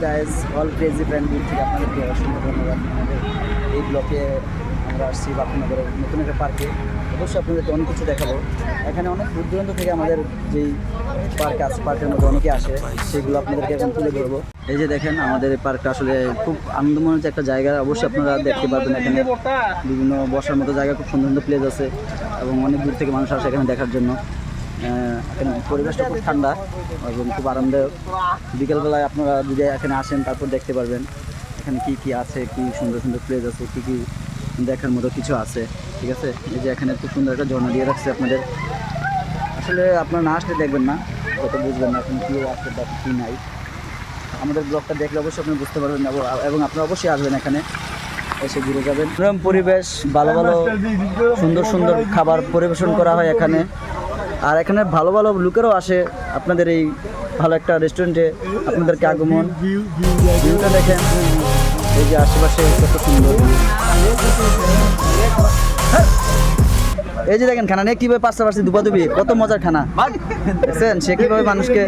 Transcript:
Guys, all crazy family থেকে আপনাদেরকে অসংখ্য ধন্যবাদ। আমাদের এই ব্লকে আমরা আসছি বাপুনগরের নতুন একটা পার্কে। অবশ্যই আপনাদেরকে অনেক কিছু দেখাবো। এখানে অনেক দূর দূরান্ত থেকে আমাদের যেই পার্ক আছে, পার্কের মধ্যে অনেকে আসে, সেগুলো আপনাদেরকে এখন তুলে ধরবো। এই যে দেখেন, আমাদের এই পার্কটা আসলে খুব আনন্দময় যে একটা জায়গা। অবশ্যই আপনারা দেখতে পারবেন এখানে বিভিন্ন বসার মতো জায়গা, খুব সুন্দর সুন্দর প্লেস আছে এবং অনেক দূর থেকে মানুষ আসে এখানে দেখার জন্য। এখানে পরিবেশটা খুব ঠান্ডা এবং খুব আরামদায়ক। বিকেলবেলায় আপনারা যদি এখানে আসেন তারপর দেখতে পারবেন এখানে কি কি আছে, কি সুন্দর সুন্দর প্লেস আছে, কি কি দেখার মতো কিছু আছে। ঠিক আছে, এই যে এখানে খুব সুন্দর একটা ঝর্ণা দিয়ে রাখছে আপনাদের। আসলে আপনারা না আসলে দেখবেন না, হয়তো বুঝবেন না এখন কী আছে বা কী নাই। আমাদের ব্লগটা দেখলে অবশ্যই আপনি বুঝতে পারবেন এবং আপনারা অবশ্যই আসবেন, এখানে এসে ঘুরে যাবেন। এরকম পরিবেশ, ভালো ভালো সুন্দর সুন্দর খাবার পরিবেশন করা হয় এখানে। আর এখানে ভালো ভালো লোকেরও আসে আপনাদের এই ভালো একটা রেস্টুরেন্টে আপনাদেরকে আগমন। ভিউটা দেখেন, এই যে আশেপাশে কত সুন্দর। এই যে দেখেন খানা নিয়ে কীভাবে পাশাপাশি দুপাদুবি, কত মজার খানা দেখছেন, সে কীভাবে মানুষকে